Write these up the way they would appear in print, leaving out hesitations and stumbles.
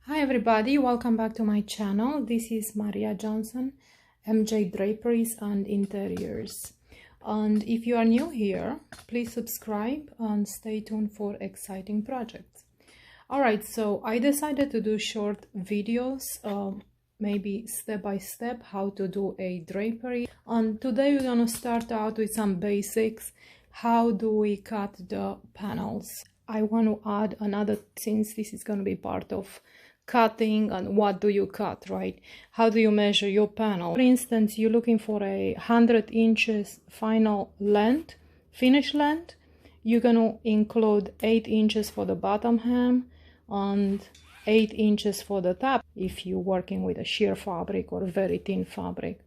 Hi everybody, welcome back to my channel. This is Maria Johnson, MJ Draperies and Interiors. And if you are new here, please subscribe and stay tuned for exciting projects. Alright, so I decided to do short videos, maybe step by step how to do a drapery. And today we're gonna start out with some basics. How do we cut the panels? I want to add another, since this is going to be part of cutting, and what do you cut, right? How do you measure your panel? For instance, you're looking for 100 inches final length, finish length. You're going to include 8 inches for the bottom hem and 8 inches for the top if you're working with a sheer fabric or very thin fabric.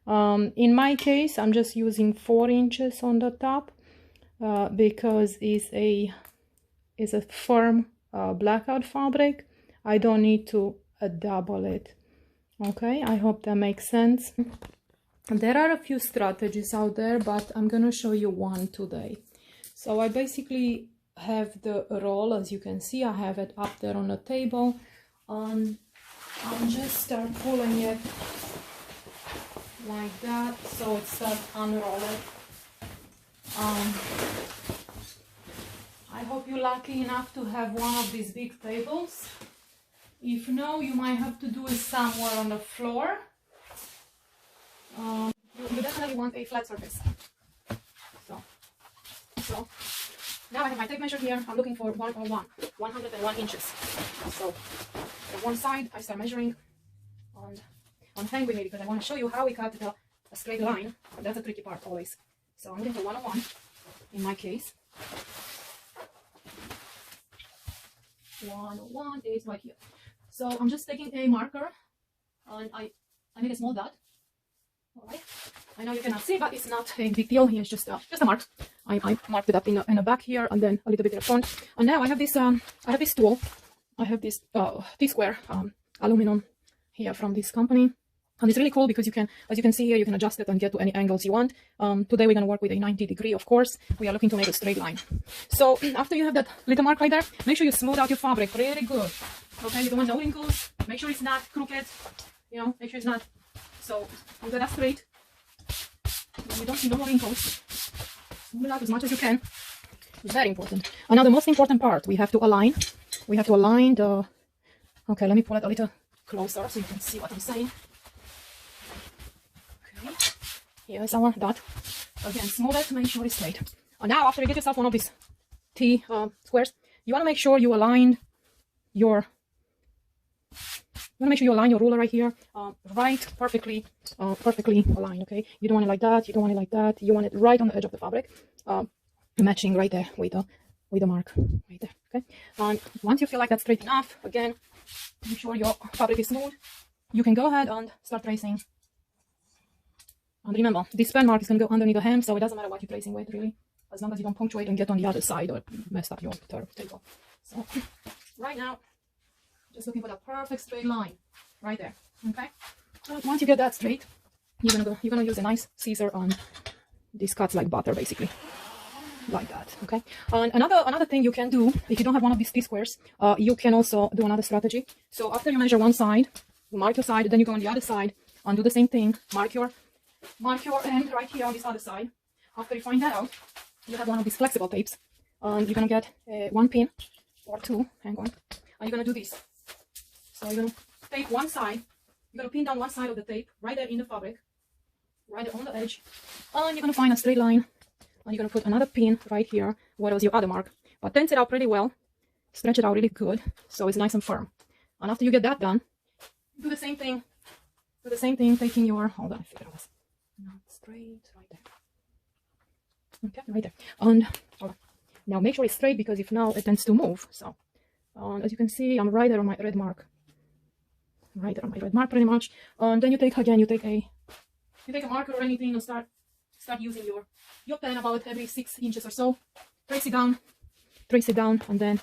In my case, I'm just using 4 inches on the top because it's a firm blackout fabric. I don't need to double it. Okay, I hope that makes sense. There are a few strategies out there, but I'm gonna show you one today. So I basically have the roll, as you can see, I have it up there on the table, and I'll just start pulling it like that, so it starts unrolling. I hope you're lucky enough to have one of these big tables. If no, you might have to do it somewhere on the floor. You definitely want a flat surface. So now I have my tape measure here. I'm looking for 101 inches. So from one side, I start measuring, and hang with me because I want to show you how we cut a straight line. That's a tricky part always. So I'm looking for 101 in my case. 101 is right here. So I'm just taking a marker, and I made a small dot. Alright, I know you cannot see, but it's not a big deal. Here's just a mark. I marked it up in the back here, and then a little bit in the front. And now I have this tool. I have this T-square aluminum here from this company. And it's really cool because you can, as you can see here, you can adjust it and get to any angles you want. Today we're going to work with a 90-degree, of course. We are looking to make a straight line. So after you have that little mark right there, make sure you smooth out your fabric really good. Okay, you don't want no wrinkles. Make sure it's not crooked. You know, make sure it's not. So you get that straight. And you don't see no more wrinkles. Smooth it out as much as you can. It's very important. And now the most important part, we have to align. We have to align the... Okay, let me pull it a little closer so you can see what I'm saying. Okay, here's our dot. Again, smooth it, make sure it's straight. And now after you get yourself one of these T squares, you want to make sure you align your... You want to make sure you align your ruler right here, right, perfectly aligned, okay? You don't want it like that, you don't want it like that, you want it right on the edge of the fabric, matching right there with the mark, right there, okay? And once you feel like that's straight enough, again, make sure your fabric is smooth, you can go ahead and start tracing. And remember, this pen mark is going to go underneath the hem, so it doesn't matter what you're tracing with, really, as long as you don't punctuate and get on the other side or mess up your table. So, right now, just looking for that perfect straight line right there. Okay, so once you get that straight, you're gonna use a nice scissor on this cuts like butter, basically, like that. Okay, and another thing you can do if you don't have one of these T-squares, you can also do another strategy. So after you measure one side, you mark your side, then you go on the other side and do the same thing. Mark your end right here on this other side. After you find that out, you have one of these flexible tapes, and you're gonna get one pin or two. Hang on, and you're gonna do this. So you're going to tape one side, you're going to pin down one side of the tape, right there in the fabric, right there on the edge, and you're going to find a straight line, and you're going to put another pin right here, where was your other mark, but tense it out pretty well, stretch it out really good, so it's nice and firm. And after you get that done, do the same thing, taking your, hold on, I figured it was not straight, right there, okay, right there, and hold on. Now make sure it's straight, because if not, it tends to move, so, as you can see, I'm right there on my red mark. Right there on my red mark pretty much. And then you take a marker or anything and start using your pen about every 6 inches or so. Trace it down, and then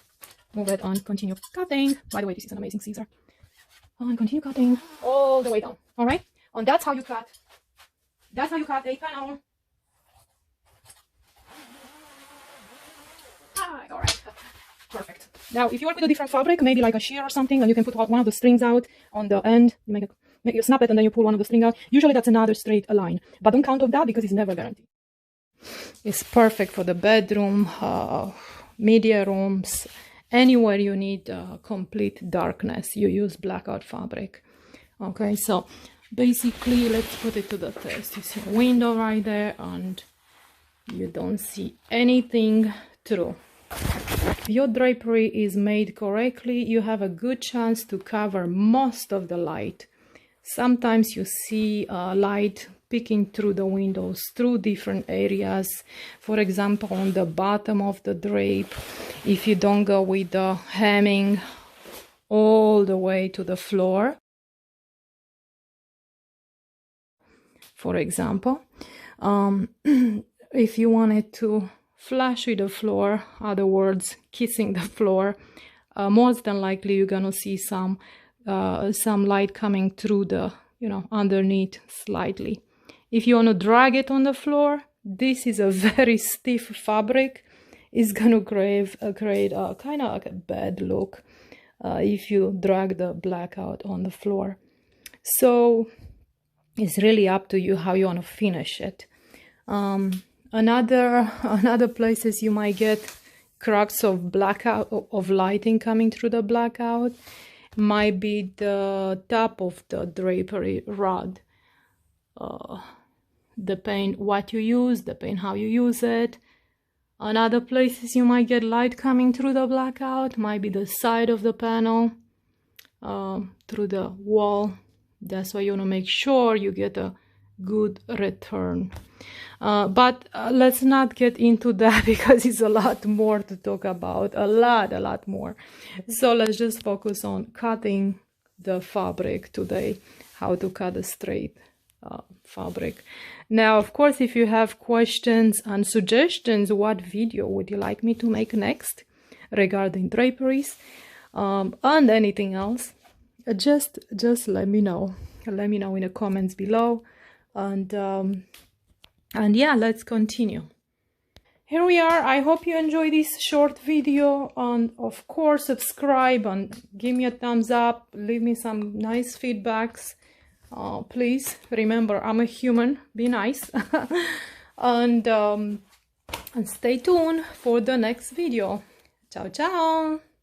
move it and continue cutting. By the way, this is an amazing scissor. And continue cutting all the way down. Alright? And that's how you cut. That's how you cut a panel. Alright. Perfect. Now, if you work with a different fabric, maybe like a sheer or something, and you can put one of the strings out on the end, you snap it and then you pull one of the string out. Usually that's another straight line, but don't count on that because it's never guaranteed. It's perfect for the bedroom, media rooms, anywhere you need complete darkness. You use blackout fabric. Okay, so basically, let's put it to the test. You see a window right there, and you don't see anything through. If your drapery is made correctly, you have a good chance to cover most of the light. Sometimes you see light peeking through the windows, through different areas. For example, on the bottom of the drape, if you don't go with the hemming all the way to the floor. For example, if you wanted to flush with the floor, other words, kissing the floor, most than likely you're gonna see some light coming through the, underneath slightly. If you want to drag it on the floor, this is a very stiff fabric. It's gonna create a kind of like a bad look if you drag the blackout on the floor. So it's really up to you how you want to finish it. Another places you might get cracks of blackout, of lighting coming through the blackout, might be the top of the drapery rod. Depend what you use, depend how you use it. Another places you might get light coming through the blackout might be the side of the panel, through the wall. That's why you want to make sure you get a good return. But let's not get into that because it's a lot more to talk about, a lot more. So let's just focus on cutting the fabric today, how to cut a straight fabric. Now, of course, if you have questions and suggestions, what video would you like me to make next regarding draperies and anything else, just let me know. Let me know in the comments below. And yeah, let's continue. Here we are. I hope you enjoy this short video, and of course subscribe and give me a thumbs up, leave me some nice feedbacks. Please remember, I'm a human, be nice. And stay tuned for the next video. Ciao ciao.